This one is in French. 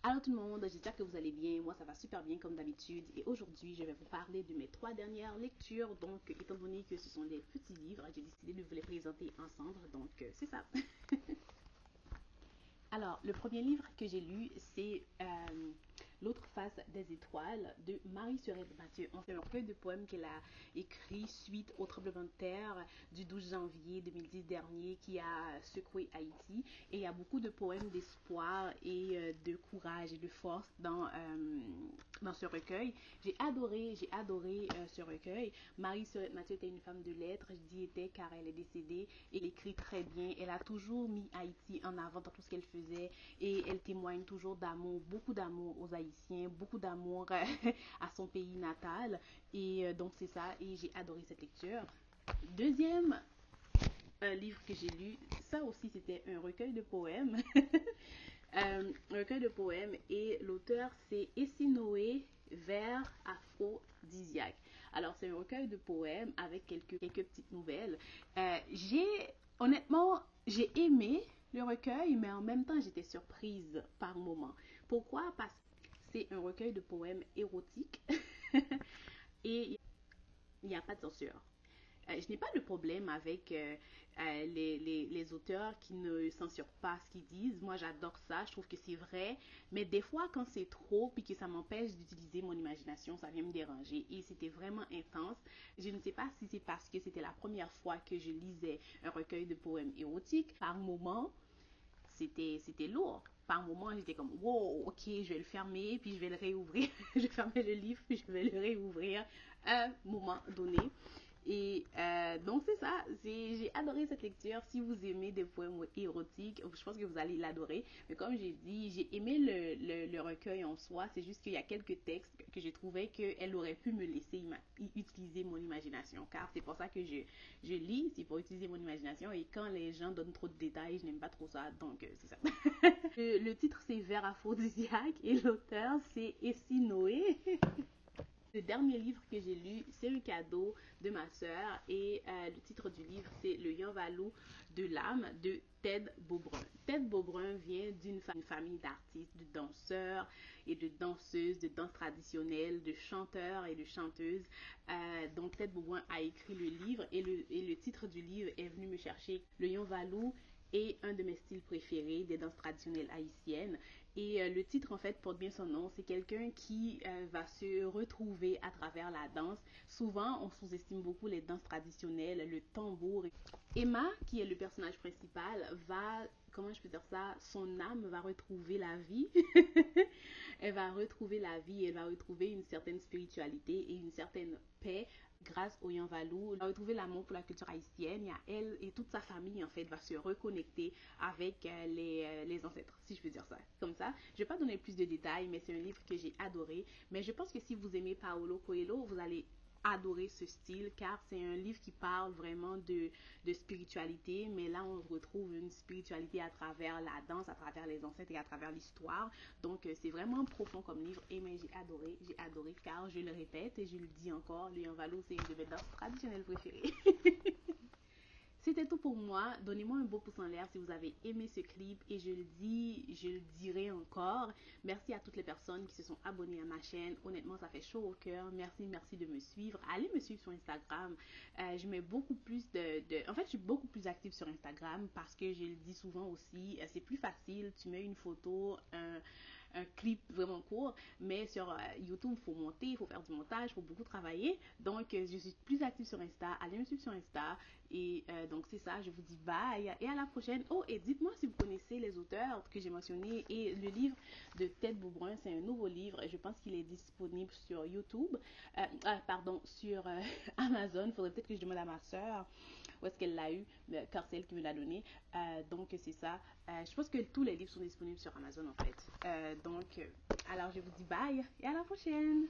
Alors tout le monde, j'espère que vous allez bien. Moi ça va super bien comme d'habitude et aujourd'hui je vais vous parler de mes 3 dernières lectures. Donc étant donné que ce sont des petits livres, j'ai décidé de vous les présenter ensemble. Donc c'est ça. Alors le premier livre que j'ai lu c'est L'autre face des étoiles de Marie-Sorette Mathieu. C'est un recueil de poèmes qu'elle a écrit suite au tremblement de terre du 12 janvier 2010 dernier qui a secoué Haïti. Et il y a beaucoup de poèmes d'espoir et de courage et de force dans ce recueil. J'ai adoré ce recueil. Marie-Sorette Mathieu était une femme de lettres. Je dis était car elle est décédée et elle écrit très bien. Elle a toujours mis Haïti en avant dans tout ce qu'elle faisait et elle témoigne toujours d'amour, beaucoup d'amour aux Haïtiens, beaucoup d'amour à son pays natal. Et donc c'est ça, et j'ai adoré cette lecture. Deuxième livre que j'ai lu, ça aussi c'était un recueil de poèmes. Un recueil de poèmes et l'auteur c'est Essinoé vers aphrodisiaque. Alors c'est un recueil de poèmes avec quelques petites nouvelles. Honnêtement, j'ai aimé le recueil, mais en même temps j'étais surprise par moments. Pourquoi? Parce que c'est un recueil de poèmes érotiques et il n'y a pas de censure. Je n'ai pas de problème avec les auteurs qui ne censurent pas ce qu'ils disent. Moi, j'adore ça. Je trouve que c'est vrai. Mais des fois, quand c'est trop et que ça m'empêche d'utiliser mon imagination, ça vient me déranger. Et c'était vraiment intense. Je ne sais pas si c'est parce que c'était la première fois que je lisais un recueil de poèmes érotiques. Par moment, c'était lourd. Par moment, j'étais comme, wow, ok, je vais le fermer, puis je vais le réouvrir. Je vais fermer le livre, puis je vais le réouvrir à un moment donné. Et donc c'est ça, j'ai adoré cette lecture. Si vous aimez des poèmes érotiques, je pense que vous allez l'adorer. Mais comme j'ai dit, j'ai aimé le recueil en soi. C'est juste qu'il y a quelques textes que j'ai trouvé qu'elle aurait pu me laisser utiliser mon imagination. Car c'est pour ça que je lis, c'est pour utiliser mon imagination. Et quand les gens donnent trop de détails, je n'aime pas trop ça. Donc c'est ça. Le titre c'est Vers aphrodisiaque et l'auteur c'est Essinoé. Le dernier livre que j'ai lu, c'est un cadeau de ma sœur et le titre du livre, c'est Le Yanvalou de l'âme de Ted Beaubrun. Ted Beaubrun vient d'une famille d'artistes, de danseurs et de danseuses, de danse traditionnelle, de chanteurs et de chanteuses. Donc Ted Beaubrun a écrit le livre et le titre du livre est venu me chercher. Le Yanvalou est un de mes styles préférés des danses traditionnelles haïtiennes. Et le titre, en fait, porte bien son nom. C'est quelqu'un qui va se retrouver à travers la danse. Souvent, on sous-estime beaucoup les danses traditionnelles, le tambour. Emma, qui est le personnage principal, va, comment je peux dire ça, son âme va retrouver la vie. Elle va retrouver la vie, elle va retrouver une certaine spiritualité et une certaine paix grâce au Yanvalou. Elle va retrouver l'amour pour la culture haïtienne. Il y a elle et toute sa famille en fait va se reconnecter avec les ancêtres, si je peux dire ça comme ça. Je vais pas donner plus de détails, mais c'est un livre que j'ai adoré. Mais je pense que si vous aimez Paulo Coelho, vous allez adorer ce style car c'est un livre qui parle vraiment de spiritualité, mais là on retrouve une spiritualité à travers la danse, à travers les ancêtres et à travers l'histoire. Donc c'est vraiment profond comme livre et mais j'ai adoré car je le répète et je le dis encore, le Yanvalou c'est une de mes danses traditionnelles préférées. C'était tout pour moi. Donnez-moi un beau pouce en l'air si vous avez aimé ce clip et je le dirai encore. Merci à toutes les personnes qui se sont abonnées à ma chaîne. Honnêtement, ça fait chaud au cœur. Merci de me suivre. Allez me suivre sur Instagram. Je mets beaucoup plus En fait, je suis beaucoup plus active sur Instagram parce que je le dis souvent aussi, c'est plus facile. Tu mets une photo, un clip vraiment court, mais sur YouTube, il faut monter, il faut faire du montage, il faut beaucoup travailler. Donc, je suis plus active sur Insta. Allez me suivre sur Insta. Et donc, c'est ça. Je vous dis bye et à la prochaine. Oh, et dites-moi si vous connaissez les auteurs que j'ai mentionnés. Et le livre de Ted Beaubrun, c'est un nouveau livre. Je pense qu'il est disponible sur YouTube. Pardon, sur Amazon. Il faudrait peut-être que je demande à ma soeur où est-ce qu'elle l'a eu, car c'est elle qui me l'a donné. Donc, c'est ça. Je pense que tous les livres sont disponibles sur Amazon, en fait. Donc, alors je vous dis bye et à la prochaine.